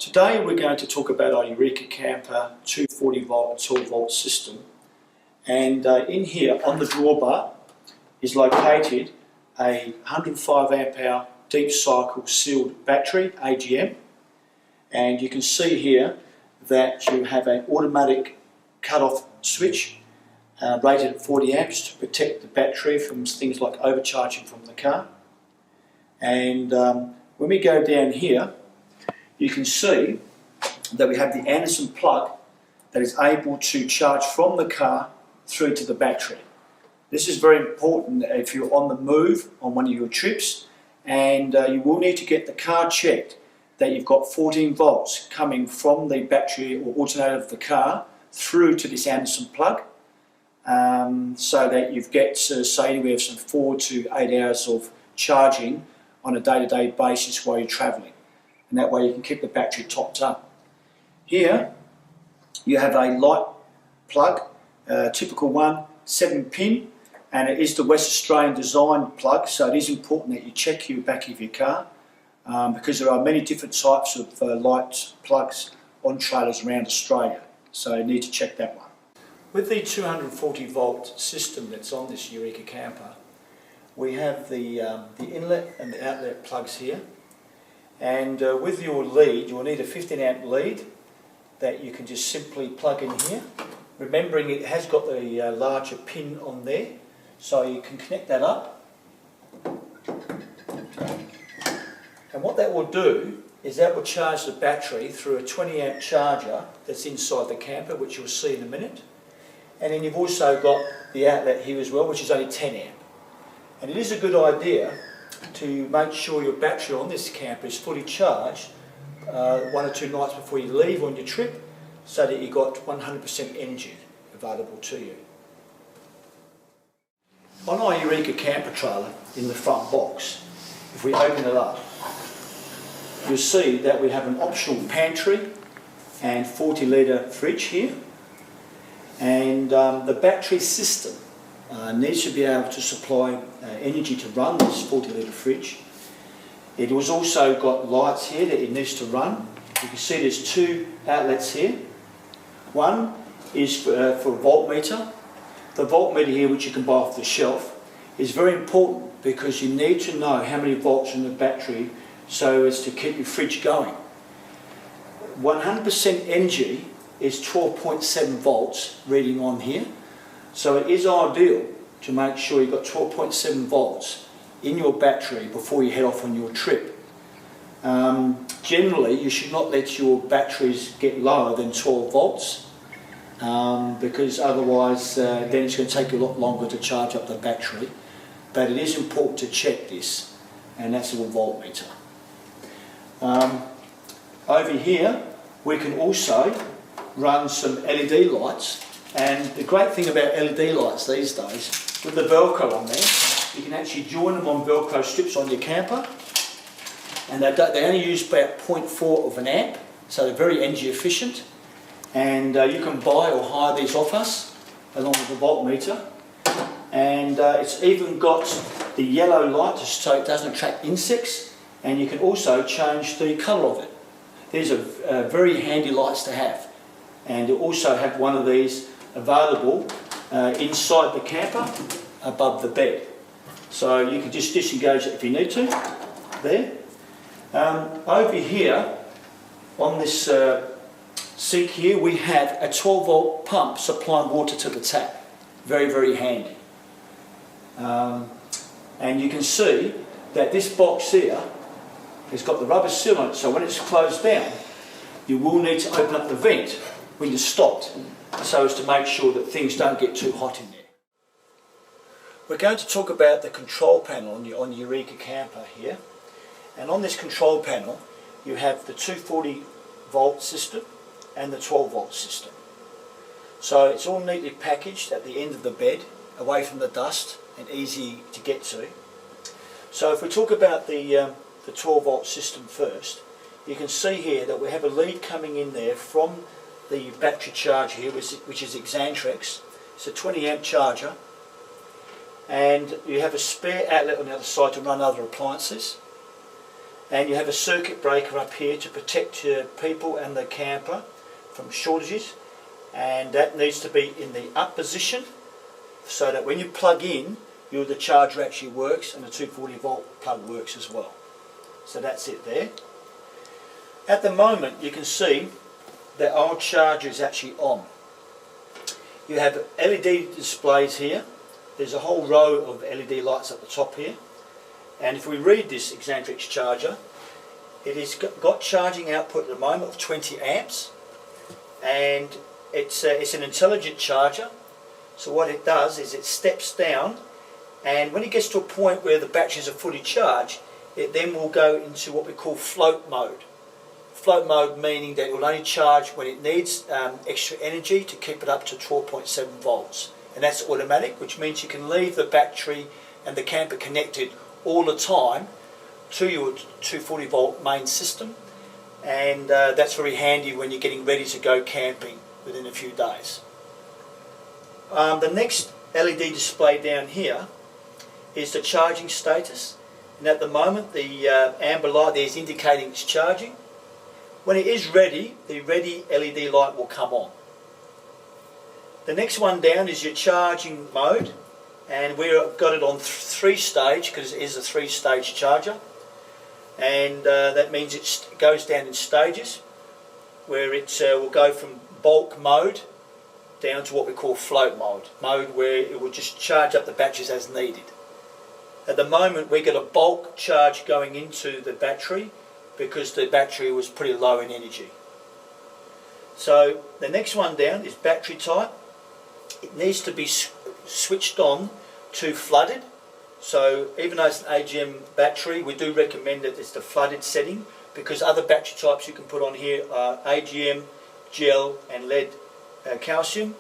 Today we're going to talk about our Eureka Camper 240 volt 12 volt system, and in here on the drawbar is located a 105 amp hour deep cycle sealed battery, AGM, and you can see here that you have an automatic cut-off switch rated at 40 amps to protect the battery from things like overcharging from the car. And when we go down here, you can see that we have the Anderson plug that is able to charge from the car through to the battery. This is very important if you're on the move on one of your trips, and you will need to get the car checked that you've got 14 volts coming from the battery or alternator of the car through to this Anderson plug, so that you get say anywhere from 4 to 8 hours of charging on a day-to-day basis while you're travelling, and that way you can keep the battery topped up. Here you have a light plug, typical one, 7-pin, and it is the West Australian design plug, so it is important that you check your back of your car, because there are many different types of light plugs on trailers around Australia, so you need to check that one. With the 240 volt system that's on this Eureka Camper, we have the inlet and the outlet plugs here, and with your lead you will need a 15 amp lead that you can just simply plug in here, remembering it has got the larger pin on there, so you can connect that up. And what that will do is that will charge the battery through a 20 amp charger that's inside the camper, which you'll see in a minute. And then you've also got the outlet here as well, which is only 10 amp. And it is a good idea to make sure your battery on this camper is fully charged 1 or 2 nights before you leave on your trip, so that you've got 100% energy available to you. On our Eureka Camper trailer, in the front box, if we open it up, you'll see that we have an optional pantry and 40 litre fridge here, and the battery system needs to be able to supply energy to run this 40 litre fridge. It was also got lights here that it needs to run. You can see there's 2 outlets here. One is for a voltmeter. The voltmeter here, which you can buy off the shelf, is very important because you need to know how many volts in the battery so as to keep your fridge going. 100% energy is 12.7 volts reading on here, so it is ideal to make sure you've got 12.7 volts in your battery before you head off on your trip. Generally you should not let your batteries get lower than 12 volts, because otherwise then it's going to take you a lot longer to charge up the battery. But it is important to check this, and that's a voltmeter. Over here we can also run some LED lights, and the great thing about LED lights these days, with the Velcro on there, you can actually join them on Velcro strips on your camper, and they only use about 0.4 of an amp, so they're very energy efficient, and you can buy or hire these off us along with the voltmeter. And it's even got the yellow light so it doesn't attract insects, and you can also change the colour of it. These are very handy lights to have, and you also have one of these available inside the camper above the bed, so you can just disengage it if you need to there. Over here on this sink here we have a 12 volt pump supplying water to the tap. Very, very handy. And you can see that this box here has got the rubber seal on it, so when it's closed down you will need to open up the vent when you're stopped, so as to make sure that things don't get too hot in there. We're going to talk about the control panel on the Eureka Camper here, and on this control panel you have the 240 volt system and the 12 volt system. So it's all neatly packaged at the end of the bed, away from the dust and easy to get to. So if we talk about the 12 volt system first, you can see here that we have a lead coming in there from the battery charge here, which is Xantrex. It's a 20 amp charger, and you have a spare outlet on the other side to run other appliances. and you have a circuit breaker up here to protect your people and the camper from shortages, and that needs to be in the up position so that when you plug in, the charger actually works and the 240 volt plug works as well. So that's it there. At the moment you can see that our charger is actually on. You have LED displays here. There's a whole row of LED lights at the top here, and if we read this Xantrex charger, it has got charging output at the moment of 20 amps, and it's an intelligent charger. So what it does is it steps down, and when it gets to a point where the batteries are fully charged, it then will go into what we call float mode. Float mode meaning that it will only charge when it needs extra energy to keep it up to 12.7 volts. And that's automatic, which means you can leave the battery and the camper connected all the time to your 240 volt main system, and that's very handy when you're getting ready to go camping within a few days. The next LED display down here is the charging status, and at the moment the amber light there is indicating it's charging. When it is ready, the ready LED light will come on. The next one down is your charging mode, and we've got it on 3-stage because it is a 3-stage charger, and that means it goes down in stages, where it will go from bulk mode down to what we call float mode where it will just charge up the batteries as needed. At the moment we get a bulk charge going into the battery because the battery was pretty low in energy. So the next one down is battery type. It needs to be switched on to flooded. So even though it's an AGM battery, we do recommend that it's the flooded setting, because other battery types you can put on here are AGM, gel and lead calcium,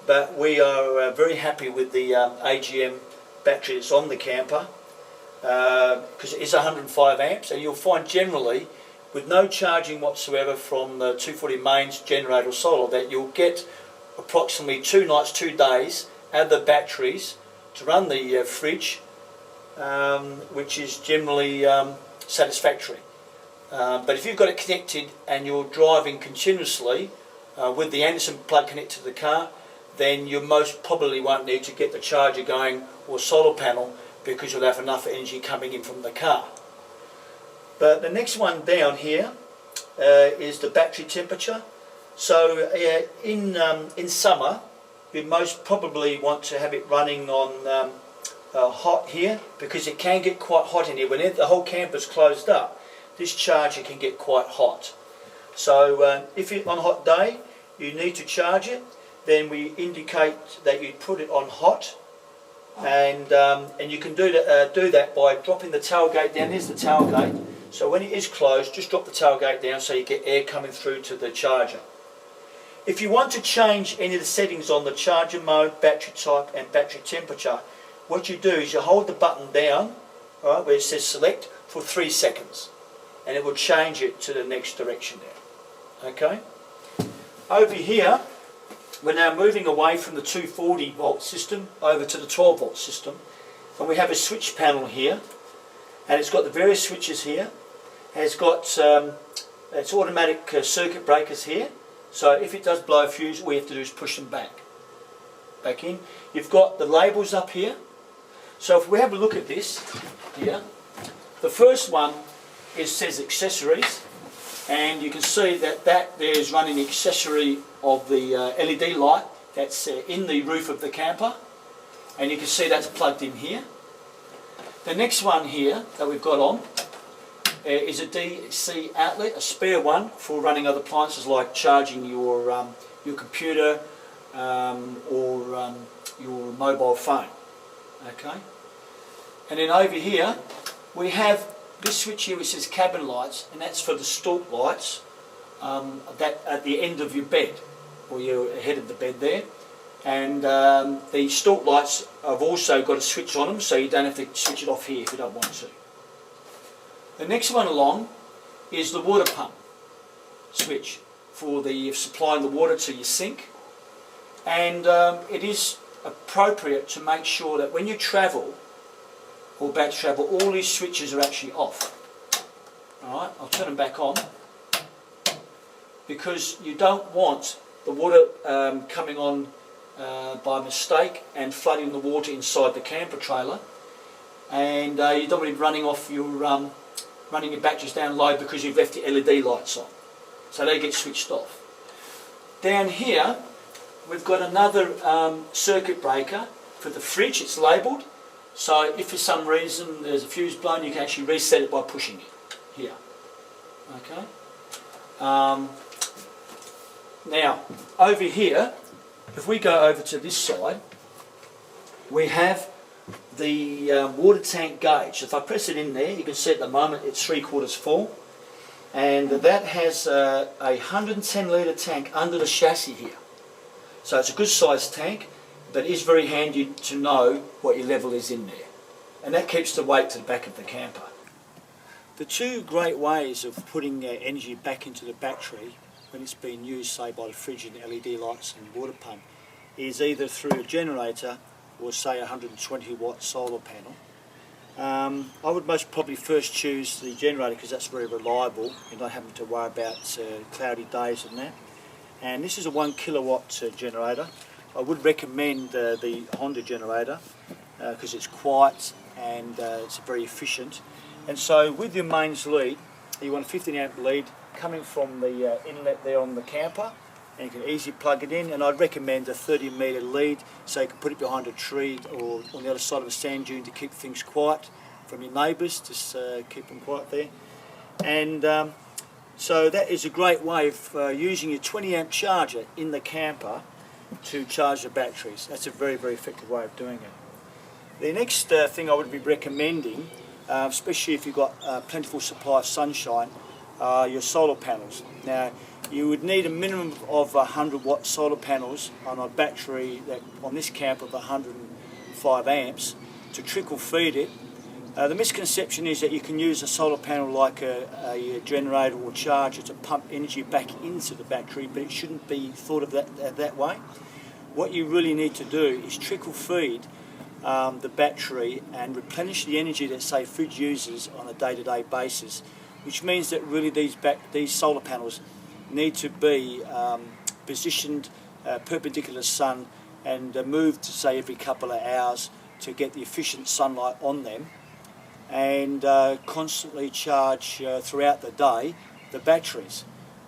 but we are very happy with the AGM battery that's on the camper, because it is 105 amps, and you'll find generally with no charging whatsoever from the 240 mains, generator or solar, that you'll get approximately 2 nights, 2 days out of the batteries to run the fridge, which is generally satisfactory. But if you've got it connected and you're driving continuously with the Anderson plug connected to the car, then you most probably won't need to get the charger going or solar panel, because you'll have enough energy coming in from the car. But the next one down here is the battery temperature. So in summer you most probably want to have it running on hot here, because it can get quite hot in here. When the whole camper's closed up, this charger can get quite hot. So if on a hot day you need to charge it, then we indicate that you put it on hot, and you can do that by dropping the tailgate down. Here's the tailgate. So when it is closed, just drop the tailgate down so you get air coming through to the charger. If you want to change any of the settings on the charger mode, battery type and battery temperature, what you do is you hold the button down, all right, where it says select, for 3 seconds, and it will change it to the next direction there. Okay? Over here, we're now moving away from the 240 volt system over to the 12 volt system, and we have a switch panel here, and it's got the various switches here. It's got it's automatic circuit breakers here, so if it does blow a fuse, all we have to do is push them back in. You've got the labels up here. So if we have a look at this here, the first one says accessories, and you can see that there is running the accessory of the LED light that's in the roof of the camper, and you can see that's plugged in here. The next one here that we've got on is a DC outlet, a spare one for running other appliances like charging your computer or your mobile phone. Okay, and then over here we have this switch here which says cabin lights, and that's for the stalk lights that at the end of your bed, or your head of the bed there. And the stalk lights have also got a switch on them, so you don't have to switch it off here if you don't want to. The next one along is the water pump switch for supplying the water to your sink, and it is appropriate to make sure that when you travel or about to travel, all these switches are actually off. Alright, I'll turn them back on, because you don't want the water coming on by mistake and flooding the water inside the camper trailer, and you don't want to be running your batteries down low because you've left the LED lights on, so they get switched off. Down here we've got another circuit breaker for the fridge. It's labelled, so if for some reason there's a fuse blown, you can actually reset it by pushing it here. Okay. Now over here, if we go over to this side, we have the water tank gauge. If I press it in there, you can see at the moment it's 3/4 full, and that has a 110 litre tank under the chassis here. So it's a good sized tank, but it is very handy to know what your level is in there, and that keeps the weight to the back of the camper. The two great ways of putting energy back into the battery when it's been used, say by the fridge and the LED lights and water pump, is either through a generator or say a 120 watt solar panel. I would most probably first choose the generator because that's very reliable. You're not having to worry about cloudy days and that. And this is a 1 kilowatt generator. I would recommend the Honda generator because it's quiet and it's very efficient. And so with your mains lead, you want a 15 amp lead coming from the inlet there on the camper, and you can easily plug it in. And I'd recommend a 30 metre lead, so you can put it behind a tree or on the other side of a sand dune to keep things quiet from your neighbours, just keep them quiet there. And so that is a great way of using your 20 amp charger in the camper to charge the batteries. That's a very, very effective way of doing it. The next thing I would be recommending, especially if you've got plentiful supply of sunshine, your solar panels. Now, you would need a minimum of 100 watt solar panels on a battery on this camp of 105 amps to trickle feed it. The misconception is that you can use a solar panel like a generator or charger to pump energy back into the battery, but it shouldn't be thought of that way. What you really need to do is trickle feed the battery and replenish the energy that, say, fridge uses on a day-to-day basis, which means that really these solar panels need to be positioned perpendicular to the sun and moved, to say, every couple of hours to get the efficient sunlight on them, and constantly charge throughout the day the batteries.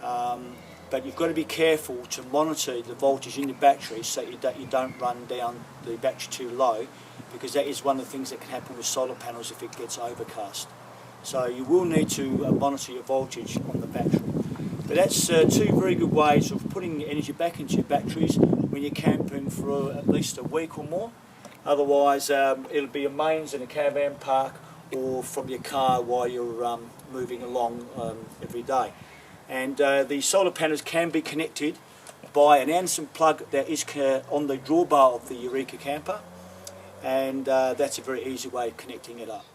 But you've got to be careful to monitor the voltage in the battery so you don't run down the battery too low, because that is one of the things that can happen with solar panels if it gets overcast. So you will need to monitor your voltage on the battery. But that's two very good ways of putting energy back into your batteries when you're camping for at least a week or more. Otherwise it'll be a mains in a caravan park or from your car while you're moving along every day. And the solar panels can be connected by an Anderson plug that is on the drawbar of the Eureka camper, and that's a very easy way of connecting it up.